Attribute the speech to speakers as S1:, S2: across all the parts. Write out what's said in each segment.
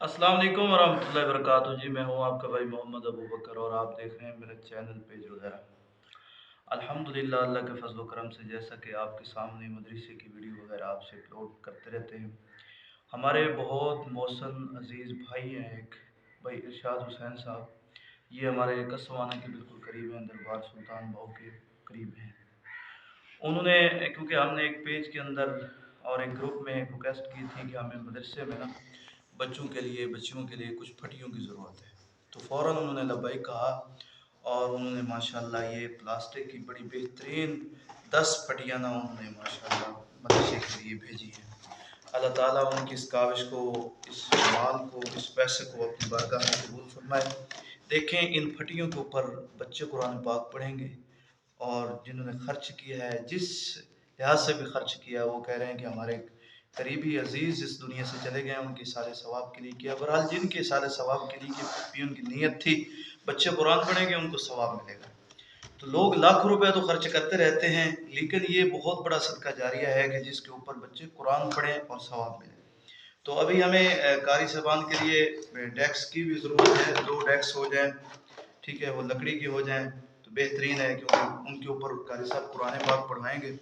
S1: अस्सलाम वालेकुम वरहमतुल्लाहि वबरकातुहू जी। मैं हूँ आपका भाई मोहम्मद अबू बकर और आप देख रहे हैं मेरे चैनल पेज वगैरह। अल्हम्दुलिल्लाह, अल्लाह के फजल करम से जैसा कि आपके सामने मदरसे की वीडियो वगैरह आपसे अपलोड करते रहते हैं। हमारे बहुत मोहसन अजीज़ भाई हैं, एक भाई इरशाद हुसैन साहब। ये हमारे कसवाना के बिल्कुल करीब हैं, दरबार सुल्तान बाऊ के करीब हैं। उन्होंने, क्योंकि हमने एक पेज के अंदर और एक ग्रुप में रिक्वेस्ट की थी कि हमें मदरसे में ना बच्चों के लिए बच्चियों के लिए कुछ फटियों की ज़रूरत है, तो फ़ौरन उन्होंने लब्बैक कहा और उन्होंने माशाल्लाह ये प्लास्टिक की बड़ी बेहतरीन 10 फटियाँ ना उन्होंने माशाल्लाह मदरसे के लिए भेजी हैं। अल्लाह ताला उनकी इस काविश को, इस माल को, इस पैसे को अपनी बारगाह में कबूल फरमाए। देखें, इन फटियों के ऊपर बच्चे कुरान पाक पढ़ेंगे और जिन्होंने खर्च किया है, जिस लिहाज से भी खर्च किया, वो कह रहे हैं कि हमारे करीबी अजीज़ इस दुनिया से चले गए, उनके सारे सवाब के लिए किया। बहरहाल जिनके सारे सवाब के लिए भी उनकी नीयत थी, बच्चे कुरान पढ़ेंगे उनको सवाब मिलेगा। तो लोग लाख रुपए तो खर्च करते रहते हैं, लेकिन ये बहुत बड़ा सदका जारिया है कि जिसके ऊपर बच्चे कुरान पढ़ें और सवाब मिले। तो अभी हमें कारी साहबान के लिए डेस्क की भी ज़रूरत है, 2 डेस्क हो जाएं, ठीक है, वो लकड़ी की हो जाएं तो बेहतरीन है, क्योंकि उनके ऊपर कारी साहब कुरान पाक पढ़वाएंगे।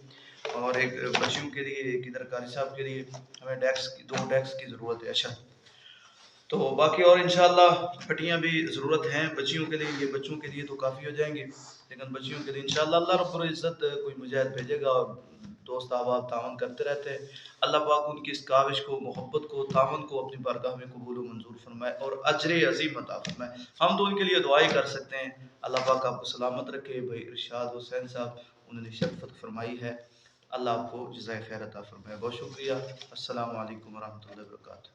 S1: और एक बच्चियों के लिए, एक इधर कारी साहब के लिए हमें डेस्क की 2 डेस्क की ज़रूरत है। अच्छा, तो बाकी और इंशाल्लाह फटियाँ भी ज़रूरत हैं बच्चियों के लिए। ये बच्चों के लिए तो काफ़ी हो जाएंगी, लेकिन बच्चियों के लिए इंशाल्लाह अल्लाह रब्बुल इज़्ज़त कोई मुजाहिद भेजेगा और दोस्त अहबाब तावन करते रहते हैं। अल्लाह पाक उनकी इस काविश को, मोहब्बत को, तावन को अपनी बारगाह में कबूल व मंजूर फरमाए और अजर अज़ीम अता फरमाए। हम तो उनके लिए दुआई कर सकते हैं। अल्लाह पाक आपको सलामत रखे। भाई इरशाद हुसैन साहब, उन्होंने शफ़क़त फरमाई है। अल्लाह आपको जज़ाए खैर अता फरमाए। बहुत शुक्रिया। अस्सलामु अलैकुम वरहमतुल्लाहि वबरकातुहू।